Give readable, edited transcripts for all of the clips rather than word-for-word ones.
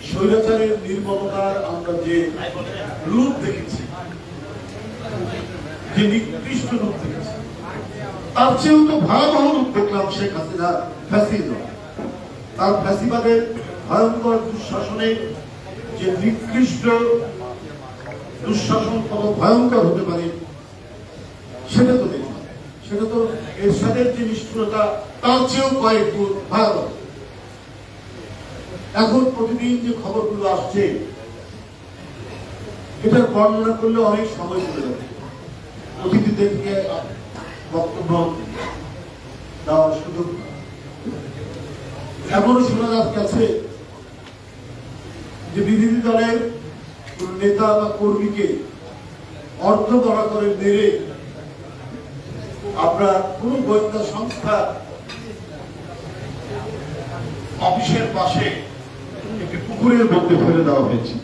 স্বৈরাচারের নির্মমতার আমরা যে রূপ দেখেছি, যে নিকৃষ্ট রূপ দেখেছি, তার চেয়েও তো ভয়াবহ রূপ দেখলাম শেখ হাসিনার ফ্যাসিজম। তার ফ্যাসিবাদের ভয়ঙ্কর দুঃশাসনে যে নিকৃষ্ট দুঃশাসন কত ভয়ঙ্কর হতে পারে সেটা তো দেখলাম। সেটা তো এরশাদের যে নিষ্ঠুরতা তার চেয়েও কয়েক গুণ ভয়াবহ। এখন প্রতিদিন যে খবরগুলো আসছে এটার বর্ণনা করলে অনেক সময় চলে যাবে। অতিথিদেরকে বক্তব্য দেওয়ার সুযোগ এমনও শোনা যাচ্ছে যে বিরোধী দলের কোন নেতা বা কর্মীকে অর্থ বড় করে মেরে আপনার কোন গোয়েন্দা সংস্থা অফিসের পাশে একটি পুকুরের মধ্যে ফেলে দেওয়া হয়েছে।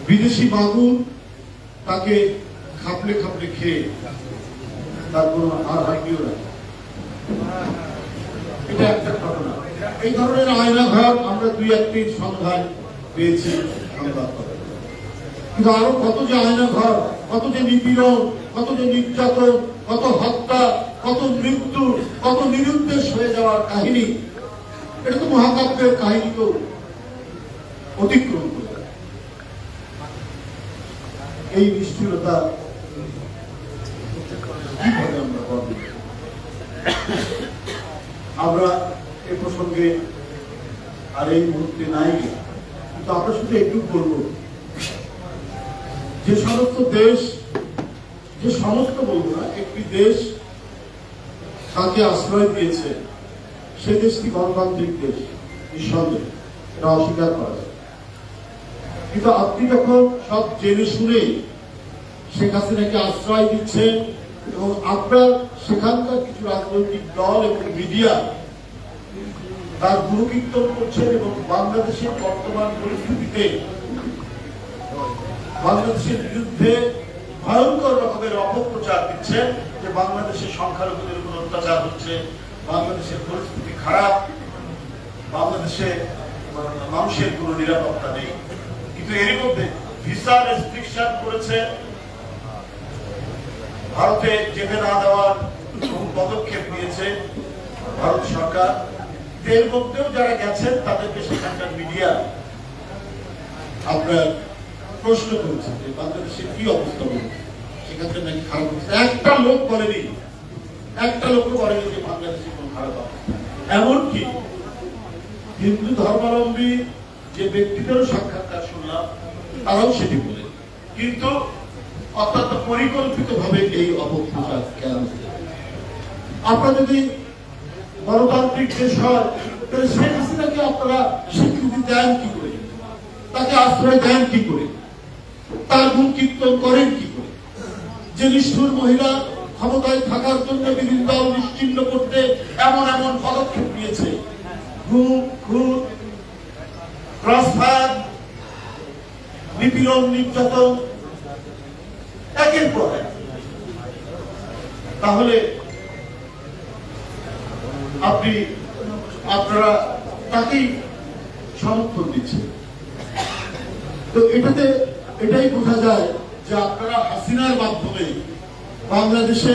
বিদেশি মাগুর তাকে খাপলে খাপলে খেয়ে তার কোন আর হাইও না। এটা একটা ঘটনা। এই ধরনের আয়নাঘর আমরা দুই একটি সন্ধান পেয়েছি সংবাদ, কিন্তু আরো কত যে আয়নাঘর, কত যে নিপীড়ন, কত যে নির্যাতন, কত হত্যা, কত মৃত্যু, কত নিরুদ্দেশ হয়ে যাওয়ার কাহিনী, এটা তো মহাকাব্যের কাহিনী তো অতিক্রম করে। এই নিষ্ঠুরতা কিভাবে আমরা করব? আমরা এ প্রসঙ্গে আর এই মুহূর্তে নাই, কিন্তু আমরা শুধু একটু বলবো যে সমস্ত দেশ, যে সমস্ত বলবো না, একটি দেশ তাকে আশ্রয় দিয়েছে, সে দেশটি গণতান্ত্রিক দেশ, নিঃসন্দেহে, এটা অস্বীকার করা যায়। কিন্তু আপনি যখন সব জেনে শুনে শেখ হাসিনাকে আশ্রয় দিচ্ছেন এবং আপনার সেখানকার কিছু রাজনৈতিক দল এবং মিডিয়া তার গুরুকীর্তন করছেন এবং বাংলাদেশের বর্তমান পরিস্থিতিতে বাংলাদেশের বিরুদ্ধে ভয়ঙ্কর রকমের অপপ্রচার দিচ্ছেন যে বাংলাদেশের সংখ্যালঘুদের উপর অত্যাচার হচ্ছে, বাংলাদেশের পরিস্থিতি খারাপ, বাংলাদেশে মানুষের কোনো নিরাপত্তা নেই। কিন্তু এর মধ্যে ভিসা রেস্ট্রিকশন করেছে, ভারতে যেতে না দেওয়ার পদক্ষেপ নিয়েছে ভারত সরকার। এর মধ্যেও যারা গেছেন তাদেরকে সেখানকার মিডিয়া আপনার প্রশ্ন করছে যে বাংলাদেশের কি অবস্থা বলছে, সেখানকার নাকি খারাপ অবস্থা। একটা লোক বলেনি যে বাংলাদেশের কোন খারাপ অবস্থা। এমনকি হিন্দু ধর্মাবলম্বী যে ব্যক্তিদেরও সাক্ষাৎকার শুনলাম তারাও সেটি বলে। কিন্তু অত্যন্ত পরিকল্পিত ভাবে এই অপপ্রচার কেন? আপনারা যদি গণতান্ত্রিক দেশ হয় তাহলে শেখ হাসিনাকে আপনারা স্বীকৃতি দেন কি করে, তাকে আশ্রয় দেন কি করে, তার গুণ কীর্তন করেন কি করে? যে নিষ্ঠুর মহিলা ক্ষমতায় থাকার জন্য বিরোধী দল নিশ্চিহ্ন করতে এমন এমন পদক্ষেপ নিয়েছে, গুম, খুন, ক্রসফায়ার, নিপীড়ন, নির্যাতন একের পর এক, তাহলে আপনারা তাকেই সমর্থন দিচ্ছেন। তো এটাই বোঝা যায় যে আপনারা হাসিনার মাধ্যমে বাংলাদেশে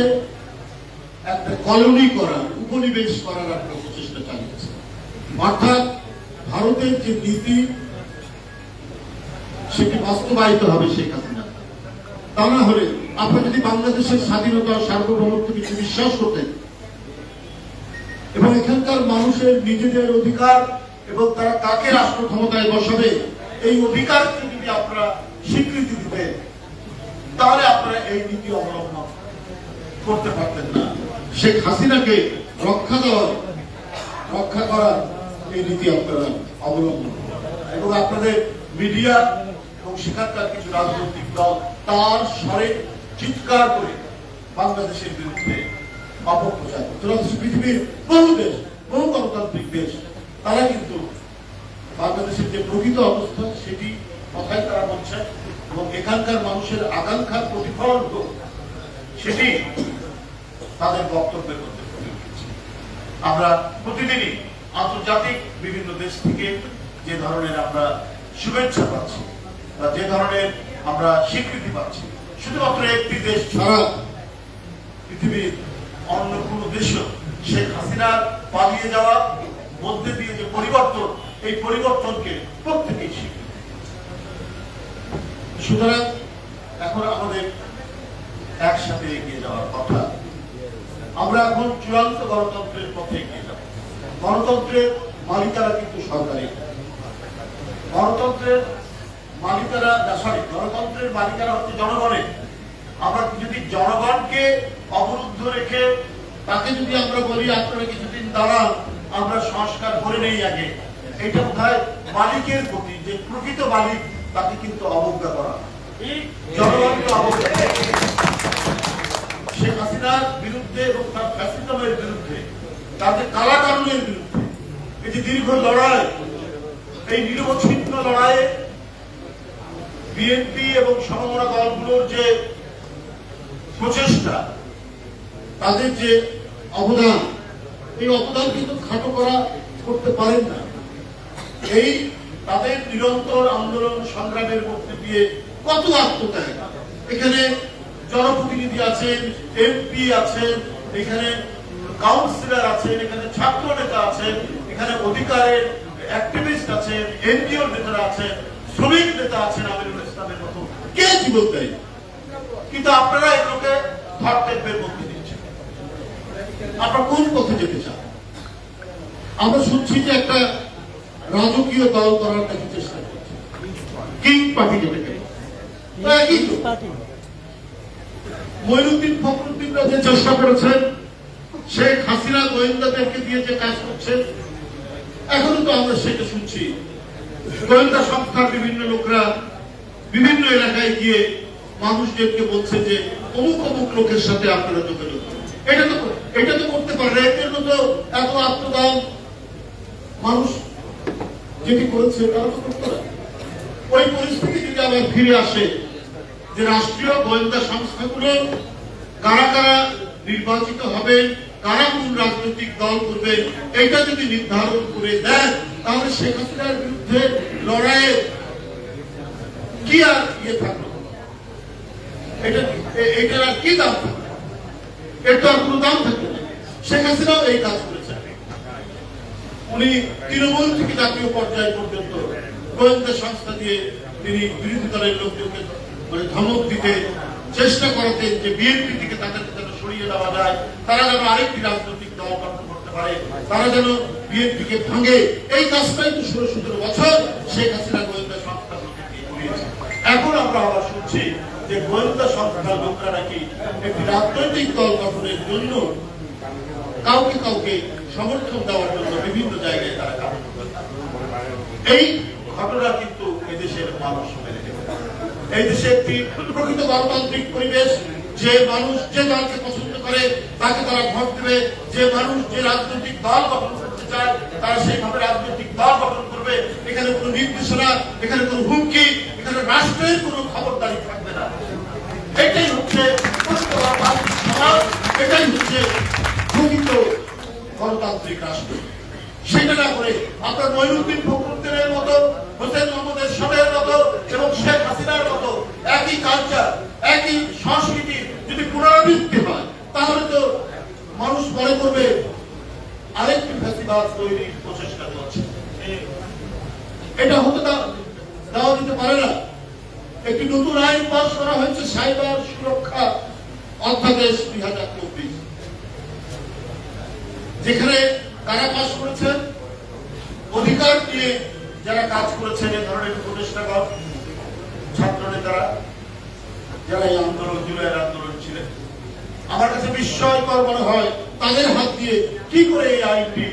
একটা কলোনি করার, উপনিবেশ করার একটা প্রচেষ্টা চালিয়েছে। অর্থাৎ ভারতের যে নীতি সেটি বাস্তবায়িত হবে শেখ হাসিনা। তা না হলে আপনি যদি বাংলাদেশের স্বাধীনতা, সার্বভৌমত্ব কিছু বিশ্বাস করতেন এবং এখানকার মানুষের নিজেদের অধিকার এবং তারা কাকে রাষ্ট্র ক্ষমতায় বসাবে এই অধিকারকে যদি আপনারা স্বীকৃতি দিতেন, তাহলে আপনারা এই নীতি অবলম্বন করতে পারতেন না। শেখ হাসিনাকে রক্ষা করার এই নীতি আপনারা অবলম্বন এবং আপনাদের মিডিয়া এবং সেখানকার কিছু রাজনৈতিক দল তার স্বরে চিৎকার করে বাংলাদেশের বিরুদ্ধে অপপ্রচার করছে। পৃথিবীর বহু দেশ, বহু গণতান্ত্রিক দেশ, তারা কিন্তু বাংলাদেশের যে প্রকৃত অবস্থা সেটি কথাই তারা বলছেন এবং এখানকার মানুষের আকাঙ্ক্ষার প্রতিফলন সেটি তাদের বক্তব্যের মধ্যে ফুটে উঠেছে। আমরা প্রতিদিনই আন্তর্জাতিক বিভিন্ন দেশ থেকে যে ধরনের আমরা শুভেচ্ছা পাচ্ছি বা যে ধরনের আমরা স্বীকৃতি পাচ্ছি, শুধুমাত্র একটি দেশ ছাড়া পৃথিবীর অন্য কোন দেশও শেখ হাসিনার পালিয়ে যাওয়া মধ্যে দিয়ে যে পরিবর্তন, এই পরিবর্তনকে প্রত্যেকেই স্বীকৃতি। সুতরাং এখন আমাদের একসাথে এগিয়ে যাওয়ার কথা। আমরা এখন চূড়ান্ত গণতন্ত্রের পথে এগিয়ে যাব। গণতন্ত্রের মালিকারা কিন্তু সরকারি, গণতন্ত্রের মালিকারা হচ্ছে জনগণের। আমরা যদি জনগণকে অবরুদ্ধ রেখে তাকে যদি আমরা বলি আপনারা কিছুদিন দাঁড়ান, আমরা সংস্কার করে নেই আগে, এটা বোধহয় মালিকের প্রতি, যে প্রকৃত মালিক তাকে কিন্তু অবজ্ঞা করা, জনগণকে অবজ্ঞা। শেখ হাসিনার বিরুদ্ধে এবং তার ফ্যাসিজমের বিরুদ্ধে, তাদের কালাকানুনের বিরুদ্ধে এই যে দীর্ঘ লড়াই, এই নিরবচ্ছিন্ন লড়াইয়ে বিএনপি এবং সমমনা দলগুলোর যে প্রচেষ্টা, তাদের যে অবদান, এই অবদান কিন্তু খাটো করতে পারেন না। এই তাদের নিরন্তর আন্দোলন সংগ্রামের মধ্যে দিয়ে কত আত্মত্যাগ, এখানে জনপ্রতিনিধি আছেন, এমপি আছেন, এখানে কাউন্সিলর আছেন, এখানে ছাত্র নেতা আছেন, এখানে অধিকারের অ্যাক্টিভিস্ট আছেন, এনজিও নেতারা আছেন, শ্রমিক নেতা আছেন, আমিরুল ইসলামের মতো কে জীবন দেয়, কিন্তু আপনারা এগুলোকে ধর্তেব্যের মধ্যে দিচ্ছেন। আপনারা কোন পথে যেতে চান? আমরা শুনছি যে একটা রাজকীয় দল করার নাকি চেষ্টা করছে, কিং পার্টি যেটাকে। মঈনুদ্দিন ফখরুদ্দিনরা যে চেষ্টা করেছেন, শেখ হাসিনা গোয়েন্দাদেরকে দিয়ে যে কাজ করছেন, এখনো তো আমরা সেটা শুনছি। গোয়েন্দা সংস্থার বিভিন্ন লোকরা বিভিন্ন এলাকায় গিয়ে মানুষদেরকে বলছে যে অমুক অমুক লোকের সাথে আপনারা যোগাযোগ করুন। এটা তো করতে পারে, এর জন্য তো এত আত্মদান মানুষ যেটি করেছে তারা তো করতে পারে। ওই পরিস্থিতি যদি আবার ফিরে আসে যে রাষ্ট্রীয় গোয়েন্দা সংস্থাগুলো কারা কারা নির্বাচিত হবেন, কারা কোন রাজনৈতিক দল করবে, এটা যদি নির্ধারণ করে দেন, তাহলে শেখ হাসিনার বিরুদ্ধে লড়াইয়ে কি আর থাকলো, এটার আর কি দাম থাকবে? এর তো আর কোনো দাম থাকবে না। শেখ হাসিনাও এই কাজ করেছেন। উনি তৃণমূল থেকে জাতীয় পর্যায় পর্যন্ত গোয়েন্দা সংস্থা দিয়ে তিনি বিরোধী দলের লোকজনকে মানে ধমক দিতে চেষ্টা করাতেন যে বিএনপি থেকে তাদেরকে যেন সরিয়ে দেওয়া যায়, তারা যেন আরেকটি রাজনৈতিক দল গঠন করতে পারে, তারা যেন বিএনপিকে ভাঙে। এই কাজটাই তো 16-17 বছর শেখ হাসিনা গোয়েন্দা সংস্থাগুলোকে করিয়েছে। এখন আমরা আবার শুনছি যে গোয়েন্দা সংস্থার লোকরা নাকি একটি রাজনৈতিক দল গঠনের জন্য কাউকে কাউকে সমর্থন দেওয়ার জন্য বিভিন্ন জায়গায় তারা কাজ করছে। এই ঘটনা কিন্তু এদেশের মানুষ মেনে নেবে। এই দেশে একটি প্রকৃত গণতান্ত্রিক পরিবেশ, যে মানুষ যে দলকে পছন্দ করে তাকে তারা ভোট দেবে, যে মানুষ যে রাজনৈতিক দল গঠন করতে চায় তারা সেইভাবে রাজনৈতিক দল গঠন করবে। এখানে কোনো নির্দেশনা, এখানে কোনো হুমকি, এখানে রাষ্ট্রের কোনো খবরদারি থাকবে না। এটাই হচ্ছে সমাজ, এটাই হচ্ছে প্রকৃত গণতান্ত্রিক রাষ্ট্র। সেটা না করে আপনার মঈনুদ্দিন ফখরুদ্দিনের মতো, হোসেন মোহাম্মদ এরশাদের মতো এবং শেখ হাসিনার মতো একই কালচার, একই সংস্কৃতি যদি পুনরাবৃত্তি হয়, তাহলে তো মানুষ মনে করবে আরেকটি ফ্যাসিবাদ তৈরির প্রচেষ্টা চলছে। এটা হতে দেওয়া যেতে পারে না। একটি নতুন আইন পাস করা হয়েছে, সাইবার সুরক্ষা অধ্যাদেশ 2024, যেখানে কারা পাস করেছেন, অধিকার নিয়ে যারা কাজ করেছেন, এ ধরনের উপদেষ্টাগণ, ছাত্র নেতারা, যারা এই আন্দোলন, জুলাইয়ের আন্দোলন ছিলেন, আমার কাছে বিস্ময়কর মনে হয় তাদের হাত দিয়ে কি করে এই আইনটি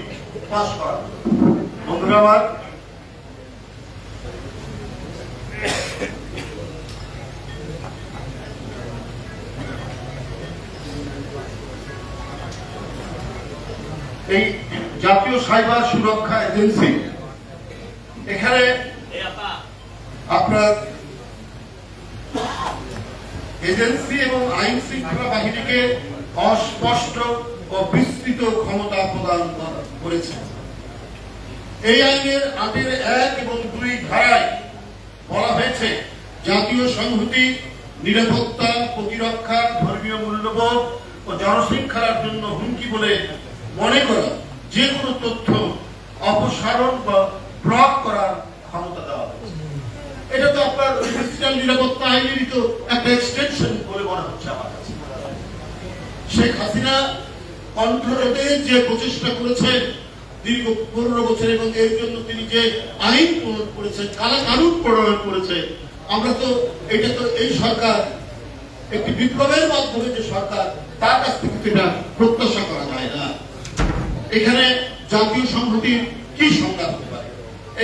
পাস করা। বন্ধুরা আমার, এই জাতীয় সাইবার সুরক্ষা এজেন্সি, এখানে আপনার এজেন্সি এবং আইন শৃঙ্খলা বাহিনীকে অস্পষ্ট ও বিস্তৃত ক্ষমতা প্রদান করেছে। এই আইনের 8-1 এবং 2 ধারায় বলা হয়েছে জাতীয় সংহতি, নিরাপত্তা, প্রতিরক্ষা, ধর্মীয় মূল্যবোধ ও জনশৃঙ্খলার জন্য হুমকি বলে মনে করা যে কোনো তথ্য অপসারণ বা ব্লক করার ক্ষমতা দেওয়া হয়েছে। এটা তো আপনার ডিজিটাল নিরাপত্তা আইনেরই তো একটা এক্সটেনশন বলে মনে হচ্ছে আমার কাছে। শেখ হাসিনা কণ্ঠরোধে যে প্রচেষ্টা করেছেন দীর্ঘ 15 বছর, এবং এর জন্য তিনি যে আইন প্রণয়ন করেছেন, কানুন প্রণয়ন করেছে, আমরা তো এটা তো এই সরকার একটি বিপ্লবের মাধ্যমে যে সরকার, তার কাছ থেকে এটা প্রত্যাশা করা যায় না। এখানে জাতীয় সংহতির কি সংজ্ঞা হতে পারে?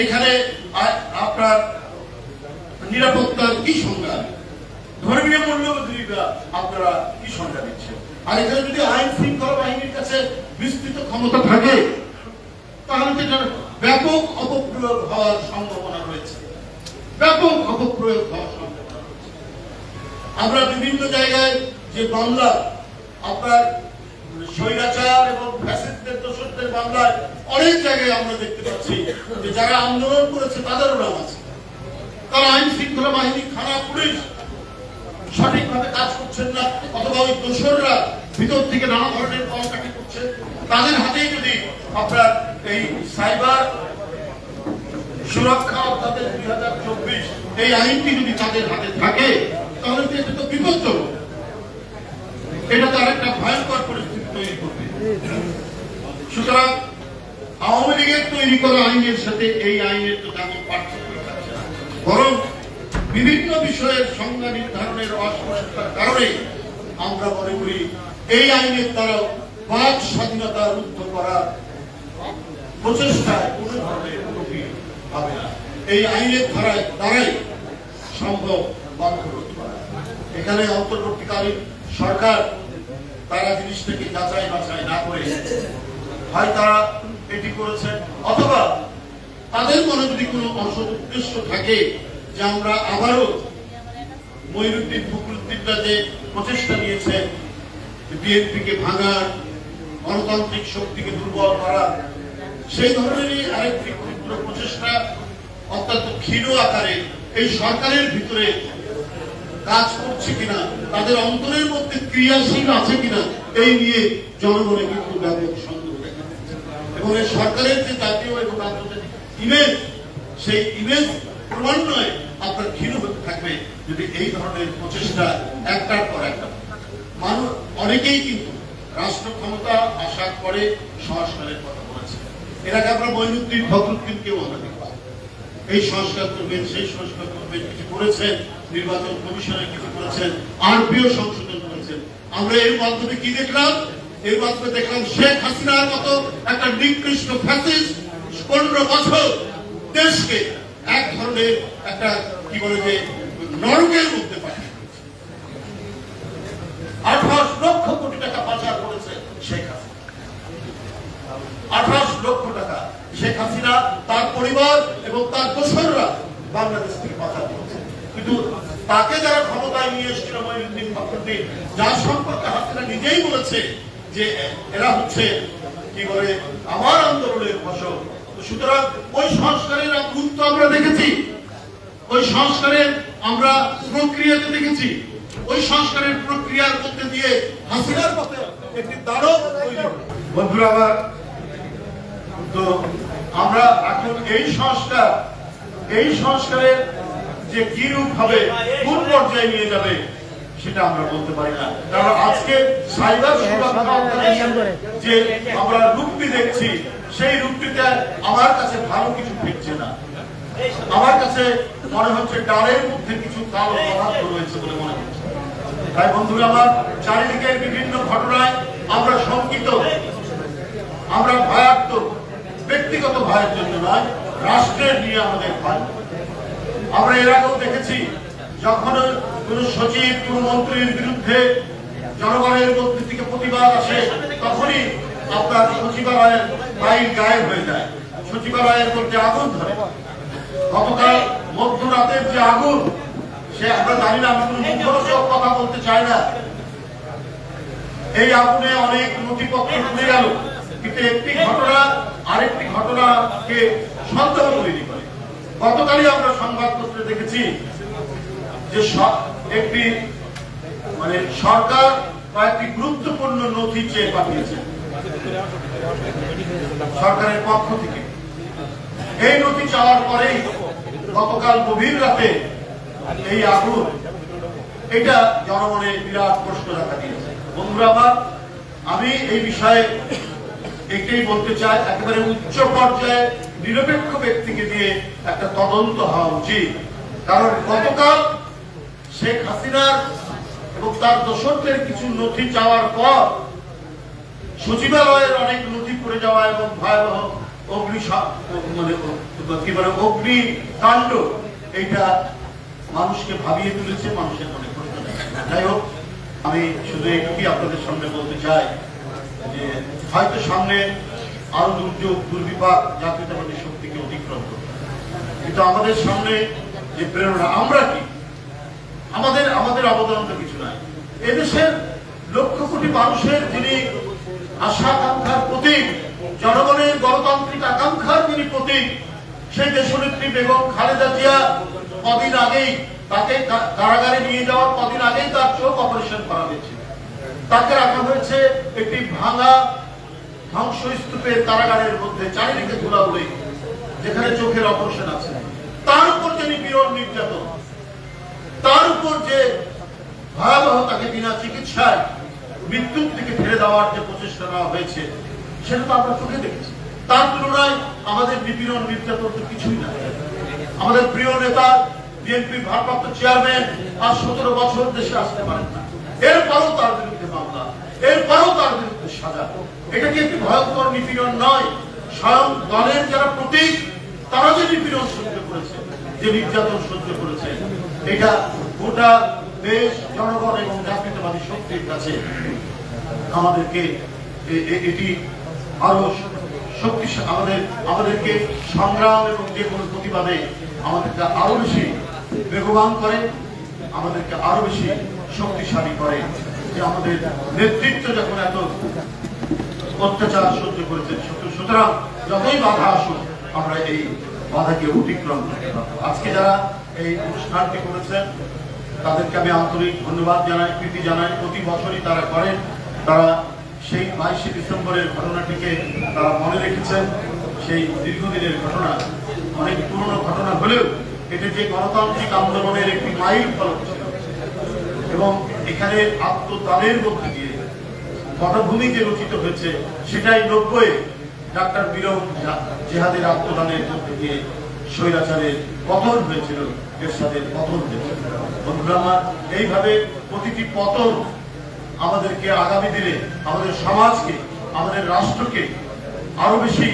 এখানে আপনার নিরাপত্তার কি সংজ্ঞা, ধর্মীয় মূল্যবোধীরা আপনারা কি সংজ্ঞা দিচ্ছেন? আর এখানে যদি আইন শৃঙ্খলা বাহিনীর কাছে বিস্তৃত ক্ষমতা থাকে তাহলে তো এটার ব্যাপক অপপ্রয়োগ হওয়ার সম্ভাবনা রয়েছে, ব্যাপক অপপ্রয়োগ হওয়ার সম্ভাবনা রয়েছে। আমরা বিভিন্ন জায়গায় যে মামলা, আপনার স্বৈরাচার এবং ফ্যাসিস্টদের দোষরদের মামলায় অনেক জায়গায় আমরা দেখতে পাচ্ছি যে যারা আন্দোলন করেছে তাদেরও নাম আছে। তারা আইন শৃঙ্খলা বাহিনী, থানা, পুলিশ সঠিকভাবে কাজ করছেন না, অথবা ওই দোষররা ভিতর থেকে নানা ধরনের কলকাঠি করছে। তাদের হাতেই যদি আপনার এই সাইবার সুরক্ষা তাদের 2024 এই আইনটি যদি তাদের হাতে থাকে তাহলে এটা তো বিপজ্জনক, এটা তো আরেকটা ভয়ঙ্কর পরিস্থিতি তৈরি করবে। সুতরাং আওয়ামী লীগের তৈরি করা আইনের সাথে এই আইনের তো তেমন পার্থক্য থাকছে না, বরং বিভিন্ন বিষয়ের সংজ্ঞা নির্ধারণের অস্পষ্টতার কারণে আমরা মনে করি এই আইনের দ্বারা বাক স্বাধীনতা রুদ্ধ করার প্রচেষ্টায় কোন ধরনের উন্নতি হবে না। এই আইনের দ্বারাই সম্ভব বন্ধ রোধ করা। এখানে অন্তর্বর্তীকালীন সরকার তারা জিনিসটাকে যাচাই বাছাই না করে হয় তারা এটি করেছেন, অথবা তাদের মনে যদি কোনো অসৎ উদ্দেশ্য থাকে যে আমরা আবারও মঈনুদ্দিন ফখরুদ্দিনরা যে প্রচেষ্টা নিয়েছেন বিএনপিকে ভাঙার, গণতান্ত্রিক শক্তিকে দুর্বল করা, সেই ধরনেরই আরেকটি ক্ষুদ্র প্রচেষ্টা অত্যন্ত ক্ষীণ আকারে এই সরকারের ভিতরে কাজ করছে কিনা, তাদের অন্তরের মধ্যে ক্রিয়াশীল আছে কিনা, এই নিয়ে জনগণের কিন্তু ব্যাপক সন্দেহ দেখা যাচ্ছে। এবং এই সরকারের যে জাতীয় এবং আন্তর্জাতিক ইমেজ, সেই ইমেজ ক্রমান্বয়ে আপনার ক্ষীণ হতে থাকবে যদি এই ধরনের প্রচেষ্টা একটার পর একটা। মানুষ অনেকেই কিন্তু রাষ্ট্র ক্ষমতা আশা করে সংস্কারের কথা বলেছে। এর আগে আমরা মঈনুদ্দিন ফখরুদ্দিনকেও আমরা দেখলাম এই সংস্কার করবেন, সেই সংস্কার করবেন, কিছু করেছেন, নির্বাচন কমিশনের কিছু করেছেন, আরপিও সংশোধন করেছেন। আমরা এর মাধ্যমে কি দেখলাম? এর মাধ্যমে দেখলাম শেখ হাসিনার মতো একটা নিকৃষ্ট ফ্যাসিস্ট 15 বছর দেশকে এক ধরনের একটা কি বলে যে নরকের মধ্যে পাঠিয়ে 28 লক্ষ কোটি টাকা পাচার করেছে শেখ হাসিনা। 28 লক্ষ টাকা শেখ হাসিনা, তার পরিবার এবং তার দোসররা বাংলাদেশ থেকে পাচার করেছে। কিন্তু তাকে যারা ক্ষমতায় নিয়ে এসেছিল মঈনুদ্দিন ফখরুদ্দিন, যার সম্পর্কে হাসিনা নিজেই বলেছে যে এরা হচ্ছে কি বলে আমার আন্দোলনের ফসল। সুতরাং ওই সংস্কারের গুরুত্ব আমরা দেখেছি, ওই সংস্কারের আমরা প্রক্রিয়াতে দেখেছি, ওই সংস্কারের প্রক্রিয়ার মধ্যে দিয়ে হাসিনার পথে একটি দানব তৈরি হবে। বন্ধুরা আমার, তো আমরা এখন এই সংস্কারের যে কি রূপ হবে, কোন পর্যায়ে নিয়ে যাবে সেটা আমরা বলতে পারি না। কারণ আজকে সাইবার সুরক্ষা যে আমরা রূপটি দেখছি, সেই রূপটিতে আমার কাছে ভালো কিছু ফিরছে না। আমার কাছে মনে হচ্ছে ডালের মধ্যে কিছু কালো পদার্থ রয়েছে বলে মনে হচ্ছে। তাই বন্ধুরা আমার, চারিদিকের বিভিন্ন ঘটনায় আমরা শঙ্কিত, আমরা ভয়াত্মক, ব্যক্তিগত ভয়ের জন্য নয়, রাষ্ট্রের নিয়ে আমাদের ভয়। আমরা এর আগেও দেখেছি যখন কোন সচিব, কোন মন্ত্রীর বিরুদ্ধে জনগণের মধ্যে থেকে প্রতিবাদ আসে, তখনই আপনার সচিবালয়ের ফাইল গায়েব হয়ে যায়, সচিবালয়ের মধ্যে আগুন ধরে। গতকাল মধ্যরাতের যে আগুন, সে আমরা জানি না, আমি কোন মুখরোচক কথা বলতে চাই না, এই আগুনে অনেক নথিপত্র পুড়ে গেল। কিন্তু একটি ঘটনা আরেকটি ঘটনাকে সন্দেহ তৈরি করে। গতকালই আমরা সংবাদপত্রে দেখেছি যে একটি সরকার কয়েকটি গুরুত্বপূর্ণ নথি চেয়ে পাঠিয়েছে সরকারের পক্ষ থেকে। এই নথি চাওয়ার পরেই গতকাল গভীর রাতে এই আগুন, এটা জনমনে বিরাট প্রশ্ন দেখা দিয়েছে। বন্ধুরা আমার, আমি এই বিষয়ে এটাই বলতে চাই, একেবারে উচ্চ পর্যায়ে নিরপেক্ষ ব্যক্তিকে দিয়ে একটা তদন্ত হওয়া উচিত। কারণ গতকাল শেখ হাসিনার এবং তার দোসরদের কিছু নথি চাওয়ার পর সচিবালয়ের অনেক নথি পড়ে যাওয়া এবং ভয়াবহ অগ্নিকাণ্ড, এইটা মানুষকে ভাবিয়ে তুলেছে, মানুষের মনে প্রশ্ন। যাই হোক, আমি শুধু এইটুকুই আপনাদের সামনে বলতে চাই যে হয়তো সামনে আরো দুর্যোগ দুর্বিপাক জাতীয়তাবাদী শক্তিকে অতিক্রম করবে, কিন্তু আমাদের সামনে যে প্রেরণা, আমরা কি আমাদের অবদান তো কিছু নাই। এদেশের লক্ষ কোটি মানুষের যিনি আশা আকাঙ্ক্ষার প্রতীক, জনগণের গণতান্ত্রিক আকাঙ্ক্ষার যিনি প্রতীক, সেই দেশনেত্রী বেগম খালেদা জিয়া কদিন আগেই, তাকে কারাগারে নিয়ে যাওয়ার কদিন আগেই তার চোখ অপারেশন করা হয়েছে। তাকে রাখা হয়েছে একটি ভাঙা ধ্বংসস্তূপের কারাগারের মধ্যে, চারিদিকে ধুলাউড়ি, যেখানে চোখের অপারেশন আছে। তার উপর যে নিপীড়ন নির্যাতন, তার উপর যে ভয়াবহ, তাকে বিনা চিকিৎসায় মৃত্যুর দিকে ঠেলে দেওয়ার যে প্রচেষ্টা নেওয়া হয়েছে, সেটা তো আমরা চোখে দেখেছি। তার তুলনায় আমাদের নিপীড়ন নির্যাতন তো কিছুই না। আমাদের প্রিয় নেতা, বিএনপির ভারপ্রাপ্ত চেয়ারম্যান আর 17 বছর দেশে আসতে পারেন না, এরপরও তার বিরুদ্ধে মামলা, এরপরও তার বিরুদ্ধে সাজা। এটা কি একটি ভয়ঙ্কর নিপীড়ন নয়? স্বয়ং দলের যারা প্রতীক, তারা যে নিপীড়ন সহ্য করেছে, যে নির্যাতন সহ্য করেছে, এটা গোটা দেশ, জনগণ এবং জাতীয়তাবাদী শক্তির কাছে আমাদেরকে এটি আরো শক্তিশালী, আমাদেরকে সংগ্রাম এবং যে কোনো প্রতিবাদে আমাদেরকে আরো বেশি বেগবান করে, আমাদেরকে আরো বেশি শক্তিশালী করে। যে আমাদের নেতৃত্ব যখন এত অত্যাচার সহ্য করেছেন, সুতরাং যতই বাধা আসুক আমরা এই বাধাকে অতিক্রম করতে পারবো। আজকে যারা এই অনুষ্ঠানটি করেছেন তাদেরকে আমি আন্তরিক ধন্যবাদ জানাই, প্রীতি জানাই। প্রতি বছরই তারা করেন। তারা সেই 22শে ডিসেম্বরের ঘটনাটিকে তারা মনে রেখেছেন। সেই দীর্ঘদিনের ঘটনা, অনেক পুরনো ঘটনা হলেও এটা যে গণতান্ত্রিক আন্দোলনের একটি মাইল ফলক ছিল এবং এখানে আত্মদানের মধ্যে দিয়ে পটভূমি যে রচিত হয়েছে, সেটাই 90-এ ডাক্তার বীরম জিহাদের আত্মদানের মধ্যে দিয়ে স্বৈরাচারের পতন হয়েছিল, এরশাদের পতন হয়েছিল। বন্ধুরা আমার, এইভাবে প্রতিটি পতন আমাদেরকে আগামী দিনে আমাদের সমাজকে, আমাদের রাষ্ট্রকে আরো বেশি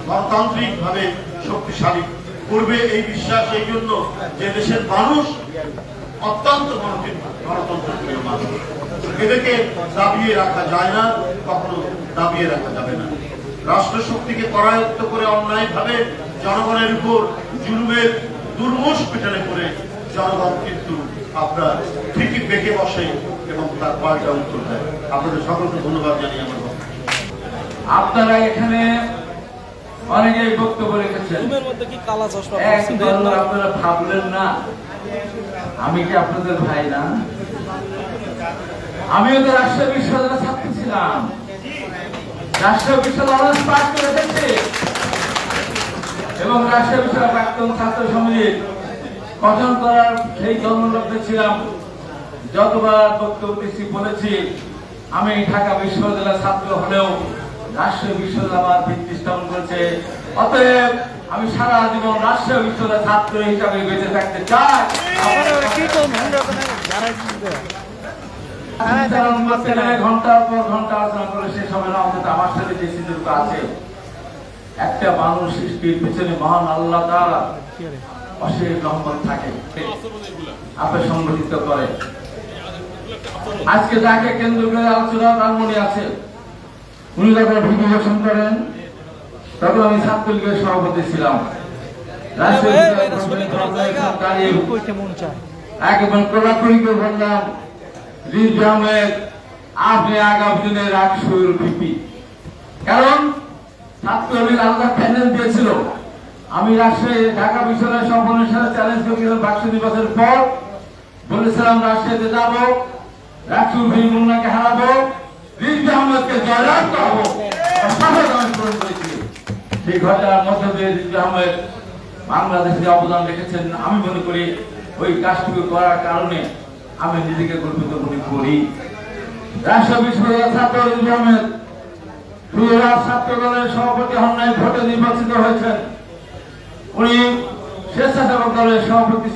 গণতান্ত্রিক ভাবে শক্তিশালী করবে, এই বিশ্বাস। এই জন্য যে দেশের মানুষ অত্যন্ত গণতন্ত্রপ্রিয় মানুষ, এদেরকে দাবিয়ে রাখা যায় না, কখনো দাবিয়ে রাখা যাবে না। রাষ্ট্র শক্তিকে করায়ত্ত করে অন্যায় ভাবে জনগণের উপর জুলুমের দুর্মুষ পিটানে করে জনগণ কিন্তু আপনার ঠিকই বেঁকে বসে এবং তার পাল্টা উত্তর দেয়। আপনাদের সকলকে ধন্যবাদ জানিয়ে আমার বক্তব্য। আপনারা এখানে অনেকেই বক্তব্য রেখেছেন, আপনারা ভাবলেন না আমি কি আপনাদের ভাই না? আমিও তো রাজশাহী বিশ্ববিদ্যালয়ের ছাত্র ছিলাম, রাজশাহী বিশ্ববিদ্যালয় অনার্স পাস করে এসেছি এবং রাজশাহী বিশ্ববিদ্যালয় প্রাক্তন ছাত্র সমিতির গঠন করার সেই জন্মলগ্নে ছিলাম। যতবার বক্তব্য দিচ্ছি বলেছি, আমি ঢাকা বিশ্ববিদ্যালয়ের ছাত্র হলেও রাজশাহী বিশ্ববিদ্যালয় আমার ভিত্তি স্থাপন করেছে। অতএব আমি সারা জীবন রাজশাহী বিশ্ববিদ্যালয়ের ছাত্র হিসাবে বেঁচে থাকতে চাই। ঘন্টার পর ঘন্টা আলোচনা করে শেষ হবে না। অন্তত আমার সাথে যে সুযোগ আছে, একটা মানুষ সৃষ্টির পিছনে মহান আল্লাহ তাআলা অশেষ রহমত থাকে, আপনি সংগঠিত করে। আজকে যাকে কেন্দ্র করে আলোচনা তার মনে আছে, উনি যখন অধিবেশন করেন তখন আমি ছাত্রলীগের সভাপতি ছিলাম। একেবারে কোলাকুলি করে বললাম, রিজভী আহমেদ আপনি আগামী দিনে রাকসুর ভিপি। কারণ ছাত্রলীগ আলাদা প্যানেল দিয়েছিল, আমি রাজশাহী ঢাকা বিশ্ববিদ্যালয় সম্পন্নের সাথে চ্যালেঞ্জ করেছিলাম 62 বছর পর, বলেছিলাম রাজশাহীতে যাবো, রাসূল ফির মুন্নাকে হারাবো, রিজভী আহমেদকে জয়লাভ করবো। সেই ঘটনার মধ্যে দিয়ে রিজভী আহমেদ বাংলাদেশে অবদান রেখেছেন। আমি মনে করি ওই কাজটুকু করার কারণে আমি নিজেকে গর্বিত মনে করি। রাজশাহী বিশ্ববিদ্যালয়ের ছাত্র রিজভী আহমেদ শুধু ছাত্র দলের সভাপতি হন নাই, ভোটে নির্বাচিত হয়েছেন। উনি স্বেচ্ছাসেবক দলের সভাপতি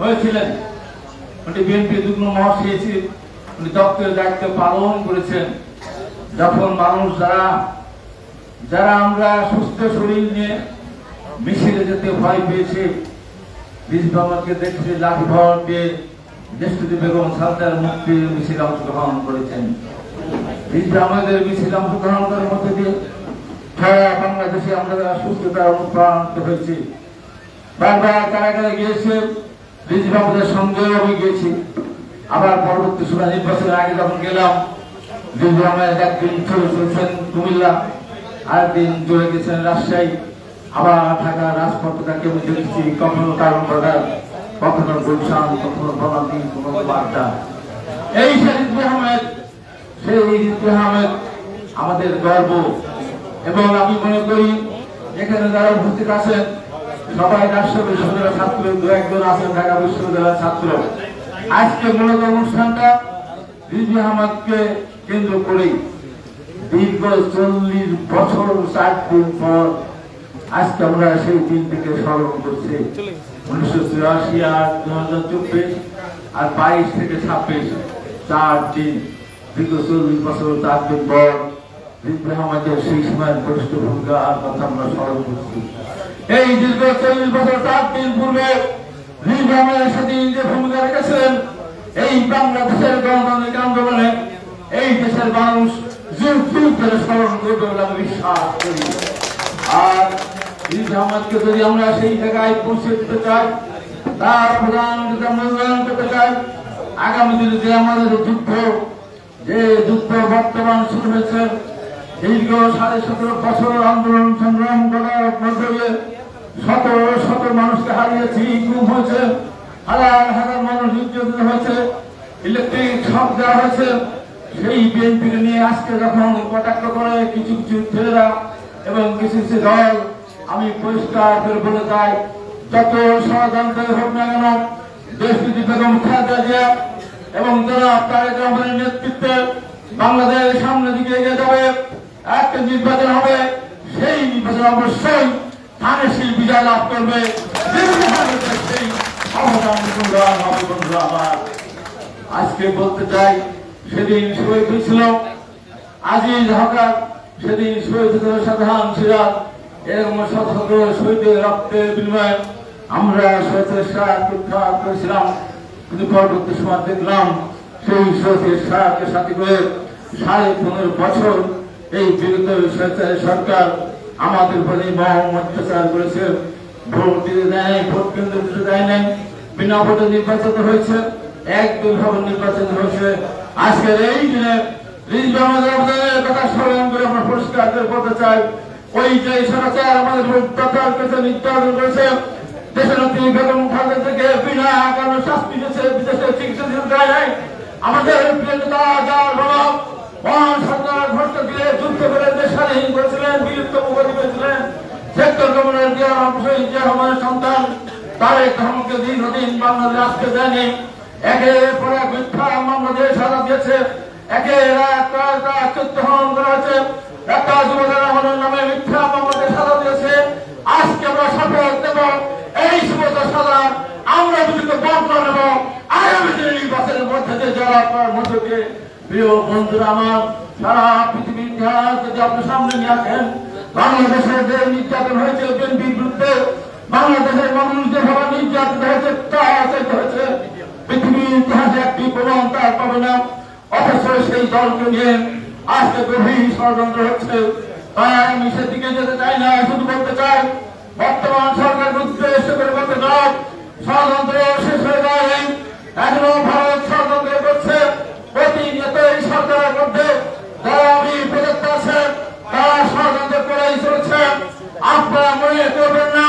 হয়েছিলেন। উনি বিএনপি যুগ্ম মহাসচিব, উনি দপ্তরের দায়িত্ব পালন করেছেন। যখন মানুষ যারা আমরা সুস্থ শরীর নিয়ে মিছিলে যেতে ভয় পেয়েছি, রিজভী আহমেদকে দেখতে লাঠি ভর দিয়ে দেশটি বেগম সালতার মুক্তির মিছিলে অংশগ্রহণ করেছেন। রিজভী আহমেদের মিছিলে অংশগ্রহণ করার মধ্যে দিয়ে সারা বাংলাদেশে আমরা সুস্থতা অনুপ্রাণিত হয়েছি। বারবার কারাগারে গিয়েছে, রিজভী আহমেদের সঙ্গেও আমি গিয়েছি। আবার পরবর্তী সময় নির্বাচনের আগে যখন গেলাম, রিজভী আহমেদ একদিন চলে চলেছেন কুমিল্লা, আরেকদিন চলে গেছেন রাজশাহী, আবার ঢাকা রাজপথে তাকে আমি দেখেছি, কখনো কারণ বাজার, কখনো গুলশান, কখনো বনানী, কখনো বাড্ডা। এই রিজভী আহমেদ, সেই রিজভী আহমেদ আমাদের গর্ব। এবং আমি মনে করি এখানে যারা উপস্থিত আছেন সবাই রাজশাহী বিশ্ববিদ্যালয়ের ছাত্র, দু একজন আছেন ঢাকা বিশ্ববিদ্যালয়ের ছাত্র। আজকে মূলত অনুষ্ঠানটা রিজভী আহমেদকে কেন্দ্র করেই দীর্ঘ 40 বছর 4 দিন পর আজকে আমরা সেই দিনটিকে স্মরণ করছি। 1984 আর 2024 আর 22 থেকে 26, 4 দিন, দীর্ঘ 40 বছর 4 দিন পর রিজভী আহমেদের সেই সময়ের বরিষ্ঠ ভূমিকার কথা আমরা স্মরণ করছি। এই দীর্ঘ 40 বছর 4 দিন পূর্বে রিজভী আহমেদের সাথে যে ভূমিকা রেখেছিলেন এই বাংলাদেশের গণতান্ত্রিক আন্দোলনে, এই দেশের মানুষ যুগ যুগ ধরে স্মরণ করবে বলে আমি বিশ্বাস করি। আর রিজভী আহমেদকে যদি আমরা সেই জায়গায় পৌঁছে দিতে চাই, তার প্রধান মূল্যায়ন করতে চাই, আগামী দিনে যে আমাদের যুদ্ধ বর্তমান শুরু হয়েছে, দীর্ঘ 17.5 বছর আন্দোলন সংগ্রাম করার মধ্যে দিয়ে শত শত মানুষকে হারিয়েছি, গুম হয়েছে, হাজার হাজার মানুষ নির্যাতিত হয়েছে, ইলেকট্রিক শক দেওয়া হয়েছে। সেই বিএনপিকে নিয়ে আজকে যখন কটাক্ষ করে কিছু কিছু ছেলেরা এবং কিছু কিছু দল, আমি পরিষ্কার করে বলে যাই, যত ষড়যন্ত্র হোক না কেন, দেশটি বেগম খালেদা জিয়া এবং যারা তারেক রহমানের নেতৃত্বে বাংলাদেশ সামনের দিকে এগিয়ে যাবে, একটা নির্বাচন হবে, সেই নির্বাচন অবশ্যই ধানের বিজয় লাভ করবে। সেই অবদান হবে বন্ধুরা আমার। আজকে বলতে চাই, সেদিন শহীদ হয়েছিল আজিজ হকার, সেদিন শহীদ হয়েছিল সাধারণ সিরাজ, এরকম শত শত শহীদের রক্তের বিনিময়ে আমরা শহীদের সাহায্য উদ্ধার করেছিলাম। কিন্তু পরবর্তী সময় দেখলাম সেই শহীদের সাহায্যকে সাথে করে 15.5 বছর এই বিগত সরকার আমাদের উপরে মহা অত্যাচার করেছে। ভোট দিতে দেয় নাই, ভোট কেন্দ্র দিতে দেয় নাই, বিনা ভোটে নির্বাচিত হয়েছে, একদলভাবে নির্বাচিত হয়েছে। আজকের এই দিনে রিজভী আহমেদের কথা স্মরণ করে আমরা পরিষ্কার করে বলতে চাই, ওই যে সরকার আমাদের অত্যাচার করেছে, নির্যাতন করেছে, দেশনেত্রী বেগম খালেদা থেকে বিনা কারণে শাস্তি দিয়েছে, বিদেশে চিকিৎসা দিতে দেয় নাই। আমাদের প্রিয় নেতা যার বাবা মহান সরকার ঘোষণা দিয়ে যুদ্ধ করে দেশ স্বাধীন করেছিলেন, বিলুপ্ত উপাধি পেয়েছিলেন, সেক্টর গভর্নর জিয়া রহমানের সন্তান তারেক রহমানকে দীর্ঘদিন বাংলাদেশ আসতে দেয়নি। একের পর এক মিথ্যা বাংলাদেশ সাজা দিয়েছে, একের এক হরণ করা হয়েছে, একটা যুবকের নামে মিথ্যা বাংলাদেশ সাজা দিয়েছে। আজকে আমরা শপথ দেব, এই সমস্ত সাজা আমরা যদি বন্ধ নেব, আগামী দিনের নির্বাচনের মধ্যে দিয়ে যারা আপনার মধ্যে দিয়ে প্রিয় বন্ধুরা আমার, সারা পৃথিবীর ইতিহাস যদি আপনি সামনে নিয়ে আসেন, বাংলাদেশের যে নির্যাতন হয়েছে বিএনপির বিরুদ্ধে, বাংলাদেশের মানুষ যেভাবে নির্যাতিত হয়েছে, তা হয়েছে পৃথিবীর ইতিহাসে একটি প্রমাণ তার পাবে না। অথচ সেই দলকে নিয়ে আজকে গভীর ষড়যন্ত্র হচ্ছে। তাই আমি সেদিকে যেতে চাই না, শুধু বলতে চাই, বর্তমান সরকার উদ্দেশ্য করে বলতে চাই, ষড়যন্ত্র শেষ হয়ে যায়, এখনো ভারত ষড়যন্ত্র করছে। প্রতিনিয়ত এই সরকারের মধ্যে যারা প্রযুক্ত আছে, তারা ষড়যন্ত্র করেই চলছে। আপনারা মনে করবেন না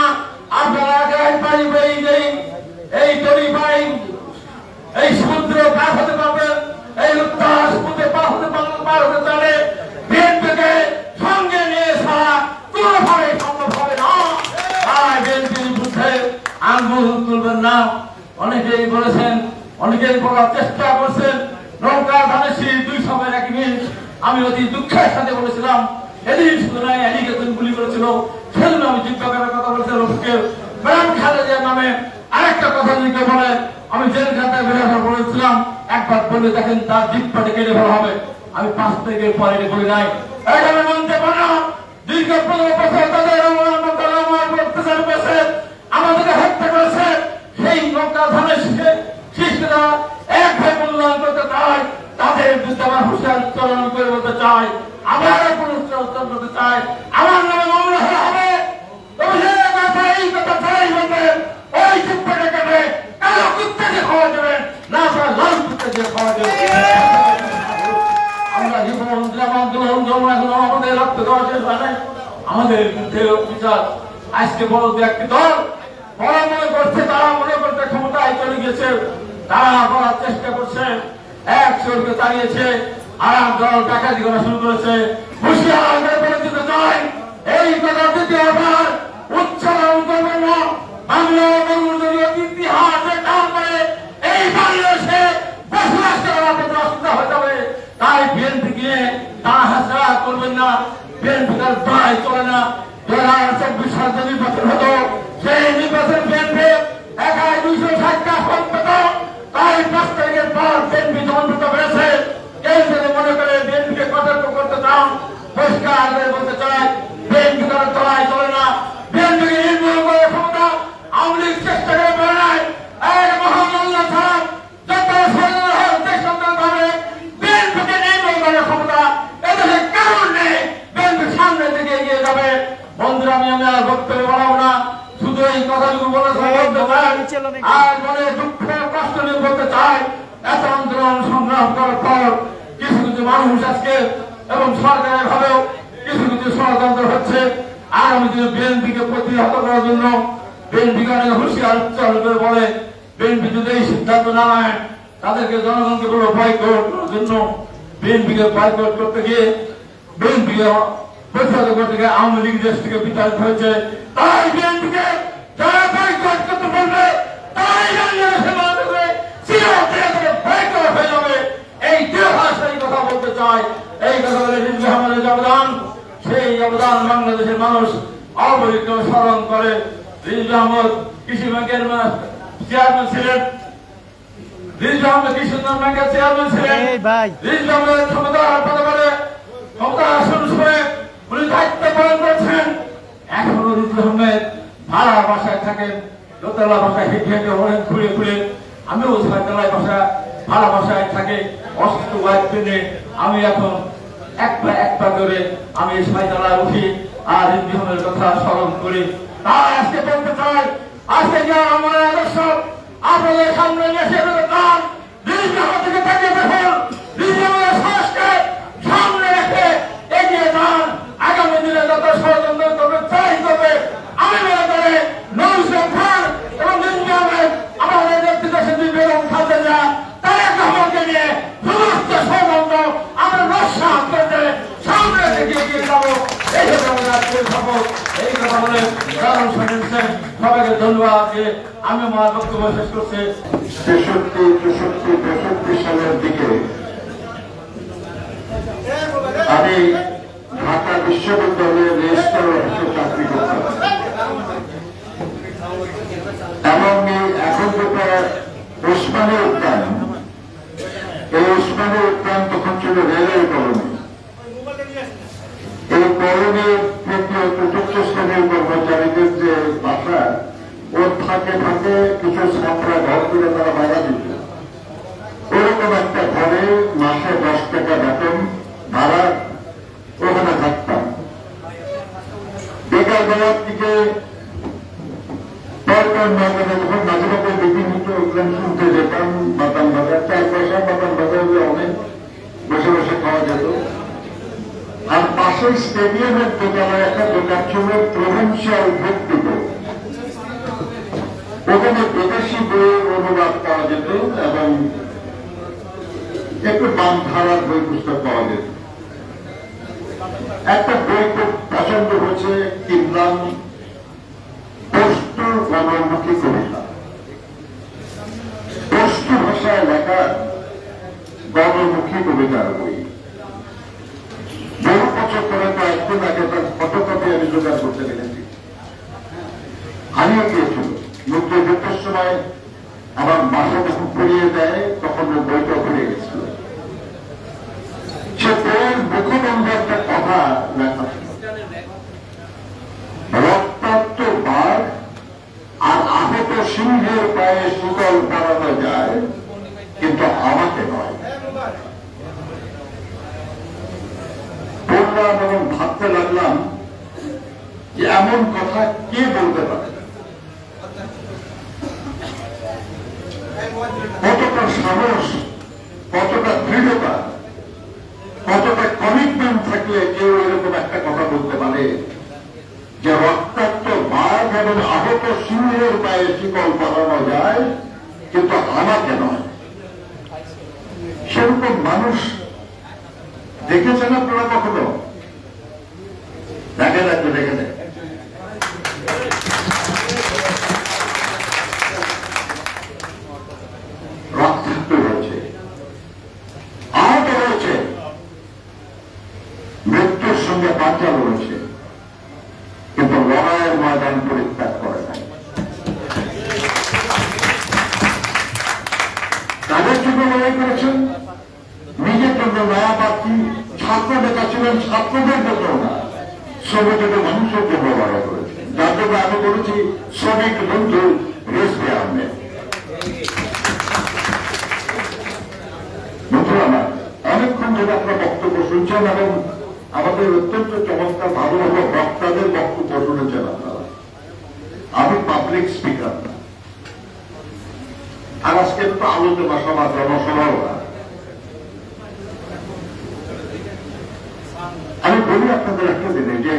এই তরি পাই এই সমুদ্র পার হতে পারবেন, এই উত্তাল সমুদ্রে পার হতে চাইলে বিএনপিকে সঙ্গে নিয়ে ছাড়া কোনোভাবে সম্ভব হবে না। আর বিএনপির বিরুদ্ধে আঙ্গুল তুলবেন না। অনেকেই বলেছেন, অনেকেই বলার চেষ্টা করছেন নৌকা ধানেশি 2 সময়ের 1 মিনিট। আমি অতি দুঃখের সাথে বলেছিলাম এদিন শুধু নয় এদিকে গুলি করেছিল, সেজন্য আমি জিজ্ঞাসার কথা বলেছিলাম। ম্যাডাম খালেদার নামে আরেকটা কথা যদি বলে, আমি জেল খাতায় বেরোবার বলেছিলাম একবার বলে দেখেন তার জিপ্পাটে কেটে ফেলা হবে। আমি 5 তারিখের পরে বলি নাই, এখানে মানতে পারে না। দীর্ঘ 15 বছর তাদের অত্যাচার করেছে, আমাদেরকে হত্যা করেছে। সেই নৌকা ধানের শিশুরা এক ভাই মূল্যায়ন করতে চায়, তাদের বিরুদ্ধে আমার হুঁশিয়ার চলন করে বলতে চাই, আবার পুনরুত্থান করতে চাই, আমার নামে মামলা হবে। এই কথা ছাড়াই বলবেন ওই চিপ্পাটা কেটে কালো কুত্তাকে খাওয়া যাবেন না, লাল কুত্তাকে খাওয়া যাবে। আমরা জীবন আন্দোলন এখন আমাদের রক্ত দেওয়া শেষ হয় নাই। আমাদের বিরুদ্ধে বিচার আজকে বড় একটি দল বড় মনে করছে, তারা মনে করছে ক্ষমতায় চলে গেছে, তারা বলার চেষ্টা করছে, এক চোরকে তাড়িয়েছে, আর দল ডাকাতি করা শুরু করেছে। হুঁশিয়ার করে দিতে চাই, এই কথা দ্বিতীয়বার উচ্চারণ করবেন না। বাংলা ইতিহাসে কাম করে এই বাংলাদেশে বসবাস করার মতো অসুবিধা হয়ে যাবে। তাই বিএনপি গিয়ে তা হাসা করবেন না। বিএনপি তার দায় চলে না। 2024 সালে নির্বাচন হতো, সেই নির্বাচন বিএনপি একাই 260টা আসন পেত। তাই 5 তারিখের পর বিএনপি জনপ্রিয়তা বেড়েছে। কেউ যদি মনে করে বিএনপিকে কটাক্ষ করতে চান, পরিষ্কার করে বলতে চাই বিএনপি তার দায় চলে না। বিএনপিকে নির্মূল করে ক্ষমতা আওয়ামী লীগ চেষ্টা করে পারে নাই। এক মহান আল্লাহ ছাড়া যত ভাবে বিএনপিকে নির্মূল করার ক্ষমতা এদেশে কারণ নেই। বিএনপি সামনের দিকে এগিয়ে যাবে। বন্ধুরা, আমি আর বক্তব্য বাড়াবো না, শুধু এই কথাটুকু বলে আর মনে দুঃখ কষ্ট নিয়ে বলতে চাই, এত আন্দোলন সংগ্রাম করার পর কিছু কিছু মানুষ আজকে এবং সরকারের ভাবেও কিছু কিছু ষড়যন্ত্র হচ্ছে। আগামী দিনে বিএনপিকে প্রতিহত করার জন্য বিএনপিকে অনেক হুঁশিয়ার উচ্চারণ করে বলে, বিএনপি যদি এই সিদ্ধান্ত না নেয় তাদেরকে জনগণকে বলো বয়কট করার জন্য। বিএনপিকে বয়কট করতে গিয়ে বিএনপিকে প্রতিহত করতে গিয়ে আওয়ামী লীগ দেশ থেকে বিতাড়িত হয়েছে। তাই বিএনপিকে যারা বয়কট করতে বলবে তাই বাংলাদেশের মানুষকে বয়কট হয়ে যাবে। এই দৃঢ়ভাষায় কথা বলতে চাই। এই কথা বলে রিজভী আহমেদের অবদান, সেই অবদান বাংলাদেশের মানুষ অবহিত স্মরণ করে। রিজভী আহমদ কৃষি ব্যাংকের চেয়ারম্যান ছিলেন, রিজভী আহমদ কৃষি ব্যাংকের চেয়ারম্যান ছিলেন। রিজভী আহমেদের ক্ষমতার পদে ক্ষমতা আসন শুনে উনি দায়িত্ব পালন করছেন। এখনো রিজভী আহমেদ ভাড়া বাসায় থাকেন, দোতলা বাসায় হেঁটে হেঁটে অনেক ঘুরে ঘুরে। আমিও ছয়তলায় ভাড়া বাসায় থাকে, অসুস্থ ওয়াইফ কিনে আমি এখন এক পা করে আমি 6তলায় উঠি আর রিজভী আহমেদের কথা স্মরণ করি। তাই আজকে বলতে চাই, আজকে যে আমার আদর্শ আপনাদের সামনে এসে দান রিজভী আহমেদ থেকে তাকিয়ে দেখুন, রিজভী আহমেদের সাহসকে সামনে রেখে এগিয়ে যান। আগামী দিনে যত ষড়যন্ত্র করবে চাই করবে, আমি মনে করি নৌসেন খান এবং রিজভী আহমেদ আমাদের নেতৃত্বে শিল্পী বেগম খালেদা তারেক রহমানকে নিয়ে সমস্ত ষড়যন্ত্র আমরা নস্যাৎ করতে সামনে থেকে এগিয়ে যাবো। এই এই কথা বলে কারণ শুনেছেন, সবাইকে ধন্যবাদ দিয়ে আমি আমার বক্তব্য শেষ করছি। 63 সালের দিকে আমি ঢাকা বিশ্ববিদ্যালয়ের রেজিস্ট্রার অফিসে চাকরি করতাম এবং এখন যেটা ওসমানী উদ্যান, এই ওসমানী উদ্যান তখন ছিল রেলের কলোনি। এই কলোনির তৃতীয় চতুর্থ শ্রেণীর কর্মচারীদের যে বাসা, ওর ফাঁকে ফাঁকে কিছু ছাত্রা ঘর করে তারা ভাড়া দিত। ওরকম একটা ঘরে মাসে 10 টাকা বেতন ভাড়া ওখানে থাকতাম। বিকাল বেলার দিকে যখন মাঝে মাঝে বিভিন্ন প্রোগ্রাম শুনতে যেতাম, বাদাম বাজার 4 পয়সা বাদাম বাজার অনেক বসে বসে খাওয়া যেত। আর পাশের স্টেডিয়ামের দোকানে একটা দোকান ছিল প্রভিন্সিয়াল বুক ডিপো। ওখানে বিদেশি বই একটু বাম ধারার বই পুস্তক পাওয়া যেত। একটা বই খুব পছন্দ হয়েছে, কিনলাম, পশতু গণমুখী কবিতা, পশতু ভাষায় লেখা গণমুখী কবিতার বই। বহু বছর পরে কয়েকদিন আগে তার ফটোকপি আমি জোগাড় করতে পেরেছি। হারিয়ে গিয়েছিল, মুক্তিযুদ্ধের সময় আমার মাথা যখন পড়িয়ে দেয় তখন ওই বইটা পড়ে গেছিল। সে বইয়ের মুখবন্ধে একটা কথা লেখা ছিল, রক্তাক্ত বাঘ আর আহত সিংহের পায়ে শীতল পরানো যায়, কিন্তু আমাকে নয়। বললাম এবং ভাবতে লাগলাম যে এমন কথা কে বলতে পারে। কতটা সাহস, কতটা দৃঢ়তা, কতটা কমিটমেন্ট থাকলে কেউ এরকম একটা কথা বলতে পারে যে রক্তাক্ত বাঘ এবং আহত সিংহের পায়ে শিকল পরানো যায়, কিন্তু আমাকে নয়। সেরকম মানুষ দেখেছেন আপনারা কখনো? দেখে দেখবে, দেখে দেখ। রক্তাক্ত হয়েছে, আহত হয়েছে, মৃত্যুর সঙ্গে বাঁচা রয়েছে, কিন্তু লড়াইয়ের ময়দান পরিত্যাগ করে নাই। তাদের জন্য লড়াই করেছেন, নিজের জন্য নয়া প্রার্থী ছাত্র নেতা ছিলেন, ছাত্রদের জন্য না, শ্রমিকের মানুষের জন্য লড়াই করেছেন। যার জন্য আমি বলেছি শ্রমিক বন্ধু রেসবে আহমেদ। অনেকক্ষণ ধরে আপনার বক্তব্য শুনছেন এবং আমাদের অত্যন্ত চমৎকার ভালো ভালো বক্তাদের বক্তব্য শুনেছেন আপনারা। আমি পাবলিক স্পিকার না, আর আজকে তো আলোচনা সভা, জনসভাও না। আমি বলি আপনাদের একটা দিনে যে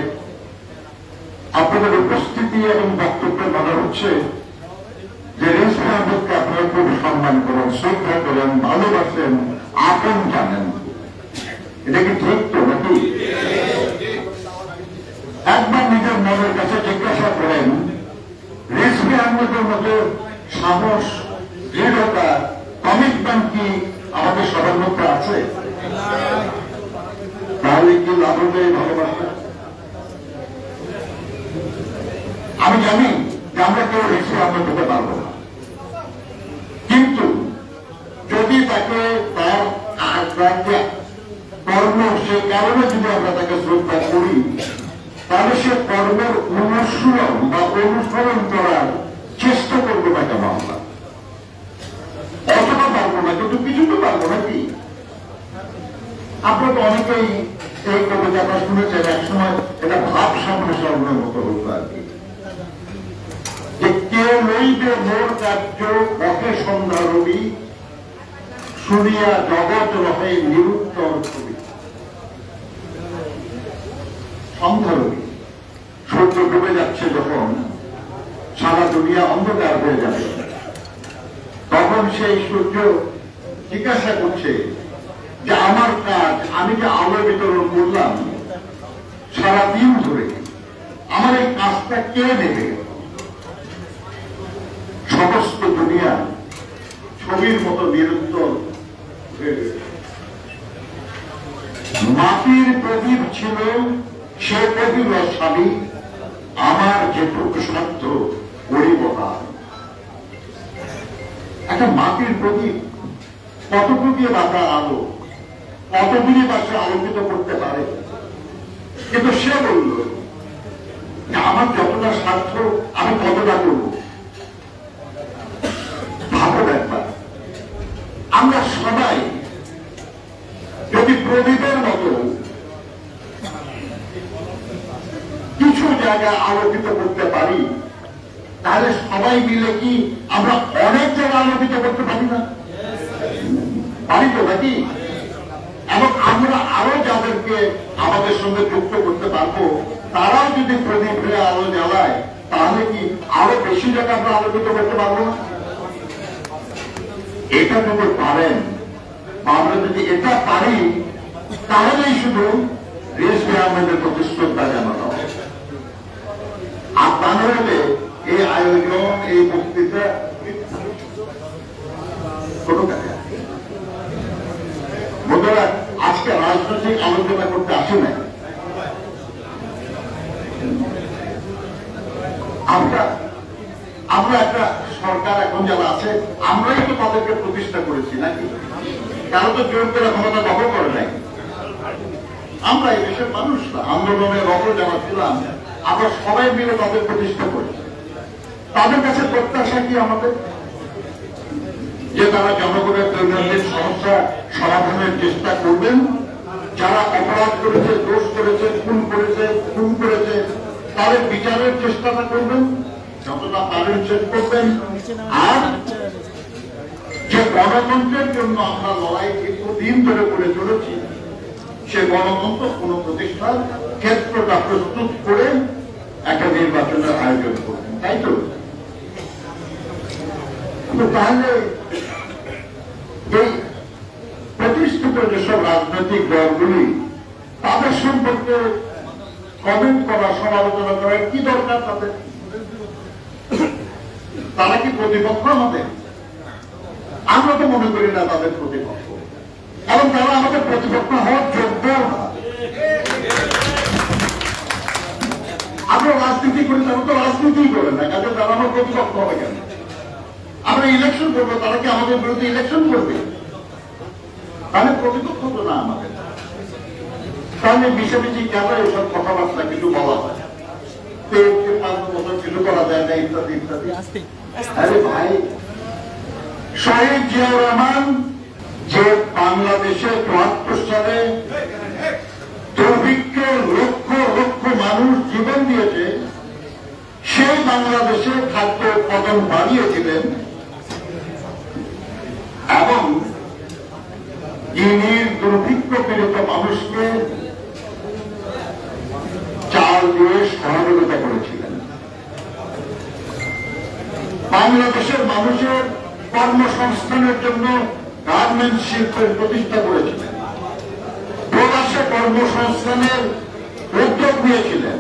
আপনাদের উপস্থিতি এবং বক্তব্যের মানে হচ্ছে যে রেসবে আহমেদকে আপনারা খুব সম্মান করেন, শ্রদ্ধা করেন, ভালোবাসেন, আপন জানেন। এটা কি ঠিক তো নাকি? একবার নিজের মনের কাছে জিজ্ঞাসা করেন, রেসবে আহমেদের মতো সাহস, দৃঢ়তা, কমিটমেন্ট কি আমাদের সবার মধ্যে আছে? তাহলে কি লাভ হবে ভালোবাসা? আমি জানি যে আমরা কেউ রেসবে আহমেদ হতে পারবো না, কিন্তু যদি তাকে তার কর্ম, সে কারণে যদি আমরা তাকে শ্রদ্ধা করি, তাহলে সে কর্মের অনুশীলন বা অনুসরণ করার চেষ্টা করবো না কেন আমরা? অতটা পারবো না, কিন্তু কিছু তো পারবো নাকি? আপনারা তো অনেকেই এই কবিতাটা শুনেছেন, এক সময় এটা ভাব সামনে সামনের মতো হতো আর কি, যে কে লইবে মোর কার্য পথে সন্ধ্যা রবি, শুনিয়া জগৎ রহে নিরুত্তর ছবি। সন্ধ্যা রবি, সূর্য ডুবে যাচ্ছে যখন, সারা দুনিয়া অন্ধকার হয়ে যাবে, তখন সেই সূর্য জিজ্ঞাসা করছে যে আমার কাজ, আমি যে আলো বিতরণ করলাম সারাদিন ধরে, আমার এই কাজটা কে নেবে? সমস্ত দুনিয়া ছবির মতো নিরন্তর মাটির প্রদীপ ছিল, সে প্রদীপ স্বামী, আমার যেটুকু সাধ্য করিব না। একটা মাটির প্রদীপ কতটুকু বাঁধা আলো, কতগুলি বাসে আলোকিত করতে পারে, কিন্তু সে বলল যে আমার যতটা সাধ্য আমি কতটা করব। ভাবো একবার, আমরা সবাই যদি প্রদীপের মতো কিছু জায়গা আলোকিত করতে পারি, তাহলে সবাই মিলে কি আমরা অনেক জায়গা আলোকিত করতে পারি না? পারি তো নাকি? এবং আমরা আরো যাদেরকে আমাদের সঙ্গে যুক্ত করতে পারবো, তারাও যদি প্রদীপে আলো জ্বালায়, তাহলে কি আরো বেশি জায়গা আমরা আলোকিত করতে পারবো না? এটা যদি পারেন আমরা যদি এটা পারি তাহলেই শুধু রেজভি আহমেদের প্রতি শ্রদ্ধা জানানো হবে। আর তা নইলে এই আয়োজন, এই বক্তৃতা কোনো কাজে বন্ধুরা, আজকে রাজনৈতিক আলোচনা করতে আসে না। আমরা একটা সরকার এখন যারা আছে আমরাই তো তাদেরকে প্রতিষ্ঠা করেছি নাকি? কারো তো জোর করে ক্ষমতা দখল করে নাই। আমরা এই দেশের মানুষরা আন্দোলনের রত যারা ছিলাম আমরা সবাই মিলে তাদের প্রতিষ্ঠা করেছি। তাদের কাছে প্রত্যাশা কি আমাদের? যে তারা জনগণের দৈনন্দিন সমস্যা সমাধানের চেষ্টা করবেন, যারা অপরাধ করেছে, দোষ করেছে, খুন করেছে তাদের বিচারের চেষ্টাটা করবেন, যতটা পারেন শেষ করবেন। আর যে গণতন্ত্রের জন্য আমরা লড়াই দীর্ঘদিন ধরে করে চলেছি, সে গণতন্ত্র কোন প্রতিষ্ঠার ক্ষেত্রটা প্রস্তুত করে একটা নির্বাচনের আয়োজন করবেন, তাই তো? তাহলে এই প্রতিষ্ঠিত যেসব রাজনৈতিক দলগুলি তাদের সম্পর্কে কমেন্ট করা, সমালোচনা করার কি দরকার তাদের? তারা কি প্রতিপক্ষ আমাদের? আমরা তো মনে করি না তাদের প্রতিপক্ষ, এবং তারা আমাদের প্রতিপক্ষ হওয়ার যোগ্য না। আমরা রাজনীতি করি, তারা তো রাজনীতি করে না, কাজে তারা আমার প্রতিপক্ষ হবে কেন? আমরা ইলেকশন করবো, তারা কি আমাদের বিরুদ্ধে ইলেকশন করবে? তাহলে প্রতিপক্ষ তো না আমাদের। তাহলে মিশামিশি কেন এসব কথাবার্তা কিছু বলা হয়, 5 বছর কিছু করা যায় না, ইত্যাদি ইত্যাদি। আরে ভাই, শহীদ জিয়াউর রহমান যে বাংলাদেশে ৭৪ সালে দুর্ভিক্ষে লক্ষ লক্ষ মানুষ জীবন দিয়েছে, সেই বাংলাদেশে খাদ্য উৎপাদন বাড়িয়েছিলেন এবং যিনি দুর্ভিক্ষ পীড়িত মানুষকে চাল দিয়ে সহযোগিতা করেছিলেন, বাংলাদেশের মানুষের কর্মসংস্থানের জন্য গার্মেন্টস শিল্পের প্রতিষ্ঠা করেছিলেন, প্রবাসে কর্মসংস্থানের উদ্যোগ নিয়েছিলেন,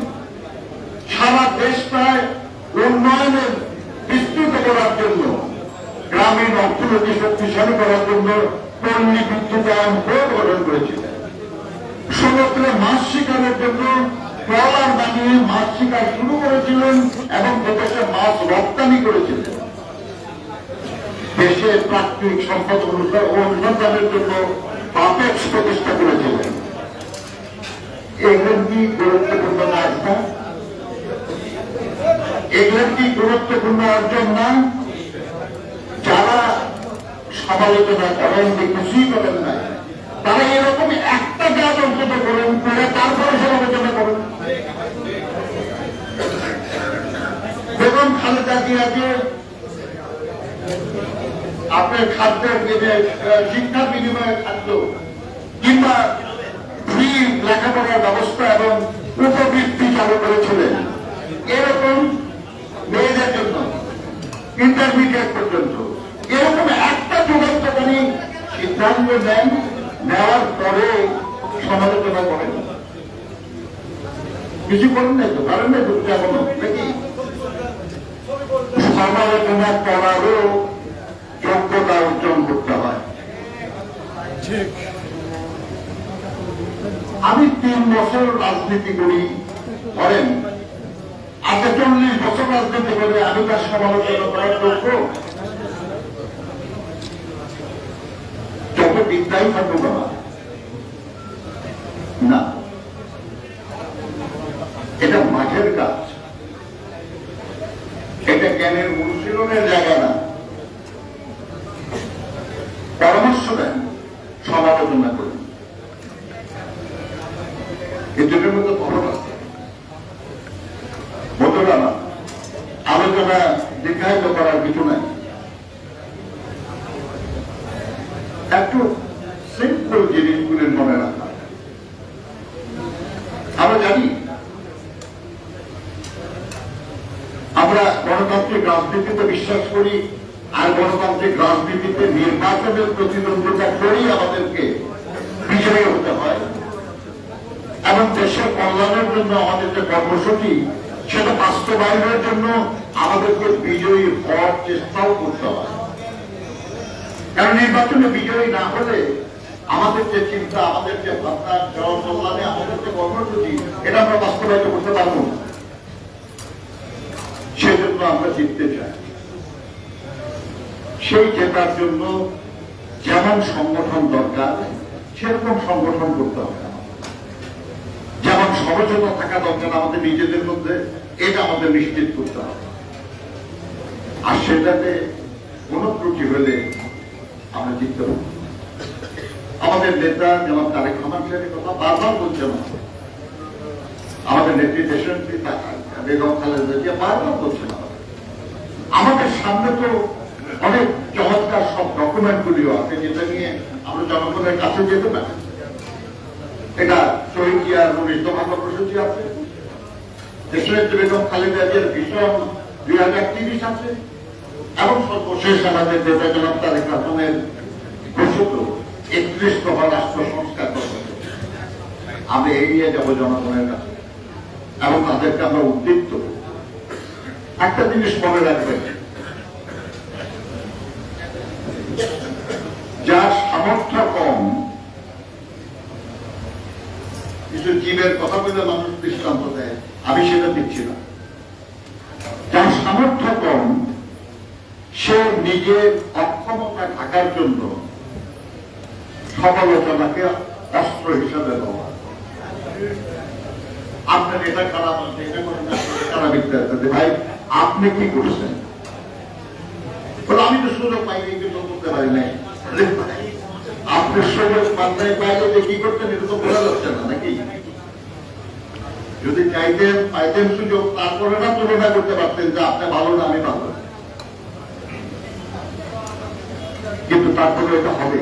সারা দেশটায় উন্নয়নের বিস্তৃত করার জন্য, গ্রামীণ অর্থনীতি শক্তিশালী করার জন্য পল্লী বিদ্যুতায়ন বোর্ড গঠন করেছিলেন, সমুদ্রে মাছ শিকারের জন্য ট্রলার বানিয়ে মাছ শিকার শুরু করেছিলেন এবং বিদেশে মাছ রপ্তানি করেছিলেন, দেশের প্রাকৃতিক সম্পদ অনুসন্ধানের জন্য পাপেক্স প্রতিষ্ঠা করেছিলেন। এগুলো কি গুরুত্বপূর্ণ কাজ না? এগুলো কি গুরুত্বপূর্ণ অর্জন না? যারা সমালোচনা করেন, কিছুই করেন না, তারা এরকম একটা কাজ অন্তত করেন, করে তারপরে সমালোচনা করেন। বেগম খালেদা জিয়াকে আপনার খাদ্যের শিক্ষার বিনিময়ে খাদ্য কিংবা ফ্রি লেখাপড়ার ব্যবস্থা এবং উপবৃত্তি চালু করেছিলেন, এরকম মেয়েদের জন্য ইন্টারমিডিয়েট পর্যন্ত এরকম একটা যুগান্তকারী সিদ্ধান্ত নেন, নেওয়ার পরে সমালোচনা করেন। কিছু করেন নাই তো, পারেন নাই তো এখনো নাকি? সমালোচনা করারও যোগ্যতা অর্জন করতে হয়। আমি 3 বছর রাজনীতি করি, ধরেন আজকে 40 বছর রাজনীতি করে আমি তার সমালোচনা করার যোগ্য? যত বিদ্যাই থাকুক না, এটা মাঠের কাজ, এটা জ্ঞানের অনুশীলনের জায়গা না। পরামর্শ দেন, সমালোচনা করেন, এই দুটোর মধ্যে তফাৎ আছে। বন্ধুরা, আলোচনা দীর্ঘায়িত করার কিছু নাই, একটু সিম্পল জিনিসগুলি মনে রাখা। আমরা জানি আমরা গণতান্ত্রিক রাজনীতিতে বিশ্বাস করি, আর গণতান্ত্রিক রাজনীতিতে নির্বাচনের প্রতিদ্বন্দ্বিতা করেই আমাদেরকে বিজয়ী হতে হয় এবং দেশের কল্যাণের জন্য আমাদের যে কর্মসূচি সেটা বাস্তবায়নের জন্য আমাদেরকে বিজয়ী হওয়ার চেষ্টাও করতে হয়। কারণ নির্বাচনে বিজয়ী না হলে আমাদের যে চিন্তা, আমাদের যে ভাবনা, জনকল্যাণে আমাদের যে কর্মসূচি, এটা আমরা বাস্তবায়িত করতে পারব না। সেজন্য আমরা জিততে চাই। সেই জেতার জন্য যেমন সংগঠন দরকার সেরকম সংগঠন করতে হবে। যেমন সমঝোতা থাকা দরকার আমাদের নিজেদের মধ্যে, এটা আমাদের নিশ্চিত করতে হবে। আর সেটাতে কোন ত্রুটি হলে আমরা জিততে পারব। আমাদের নেতা যেমন তারেক রহমান সাহেবের কথা বারবার বলছেন, আমাদের নেত্রী দেশনেত্রী বেগম খালেদা জিয়া বারবার বলছেন। আমাদের সামনে তো অনেক চমৎকার সব ডকুমেন্ট গুলিও আছে যেটা নিয়ে আমরা জনগণের কাছে যেতে পারি। এটা শহীদ জিয়ার 19 দফা কর্মসূচি আছে, দেশনেত্রী বেগম খালেদা জিয়ার ভিশন 2030 আছে, এবং সর্বশেষ আমাদের নেতা জনাব তারেক রহমানের ঘোষিত 31 দফা রাষ্ট্র সংস্কার কর্মসূচি। আমরা এগিয়ে যাব জনগণের কাছে এবং তাদেরকে আমরা উদ্দীপ্ত। একটা জিনিস মনে রাখবেন, যার সামর্থ্য কম, কিছু জীবের কথা বলে মানুষ দৃষ্টান্ত দেয়, আমি সেটা দিচ্ছি না। যার সামর্থ্য কম সে নিজের অক্ষমতা ঢাকার জন্য সমালোচনাকে অস্ত্র হিসাবে ব্যবহার করে। আপনার এটা খারাপ আছে, এটা করেন না, খারাপ ইত্যাদি। ভাই আপনি কি করছেন? বলে আমি তো সুযোগ পাইনি, কিন্তু করতে পারি নাই। আপনি সুযোগ পাল্টায় পাইলে যে কি করতেন এটা তো বোঝা যাচ্ছে না নাকি? যদি চাইতেন পাইতেন সুযোগ, তারপরে না তুলনা করতে পারতেন যে আপনি ভালো না আমি ভালো, কিন্তু তারপরে এটা হবে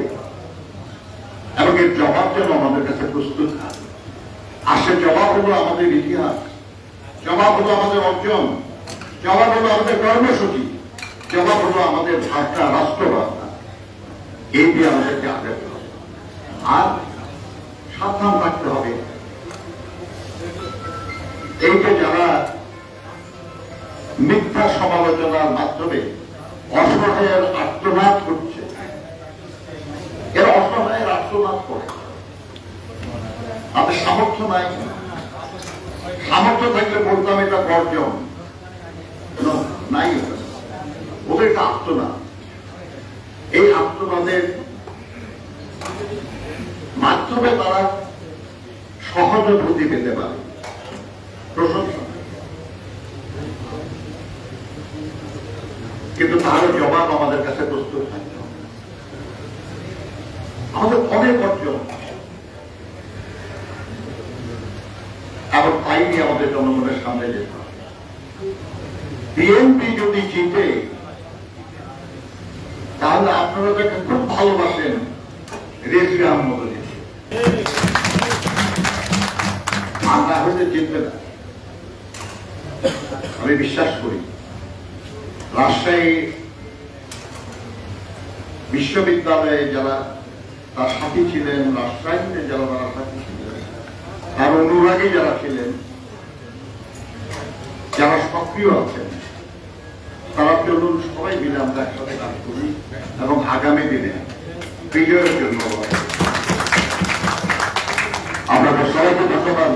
এবং এর জবাব যেন আমাদের কাছে প্রস্তুত থাকে। আর সে জবাব হলো আমাদের ইতিহাস, জবাব হলো আমাদের অর্জন, জবাব হলো আমাদের কর্মসূচি, জবাব হলো আমাদের ভাষা, রাষ্ট্রভাষা। এই দিয়ে আমাদেরকে আগাতে হবে। আর সাবধান থাকতে হবে, এই যে যারা মিথ্যা সমালোচনার মাধ্যমে অসহায়ের আত্মনাদ করছে, এরা অসহায়ের আত্মনাদ করে। আমাদের সামর্থ্য নাই, সামর্থ্য থাকলে বলতাম এটা বর্জন নাই, ওদের একটা আত্মনাদ। এই আত্মনাদের মাধ্যমে তারা সহানুভূতি পেতে পারে, প্রশংসা, কিন্তু তার জবাব আমাদের কাছে প্রস্তুত থাকতে হবে। আমাদের অনেক অর্জন এবং তাই নিয়ে আমাদের জনগণের সামনে যেতে হবে। বিএনপি যদি জিতে তাহলে আপনারা যাকে খুব ভালোবাসেন রেজিয়ার মতো জিতে, আর না হলে জিতবে না। আমি বিশ্বাস করি রাজশাহী বিশ্ববিদ্যালয়ে যারা তার সাথী ছিলেন, রাজশাহীতে যারা তারা সাথী ছিলেন, তার অনুরাগী যারা ছিলেন, যারা সক্রিয় আছেন, তারা চলুন সবাই মিলে আমরা একসাথে কাজ করি এবং আগামী দিনে বিজয়ের জন্য আপনাদের সবাইকে ধন্যবাদ।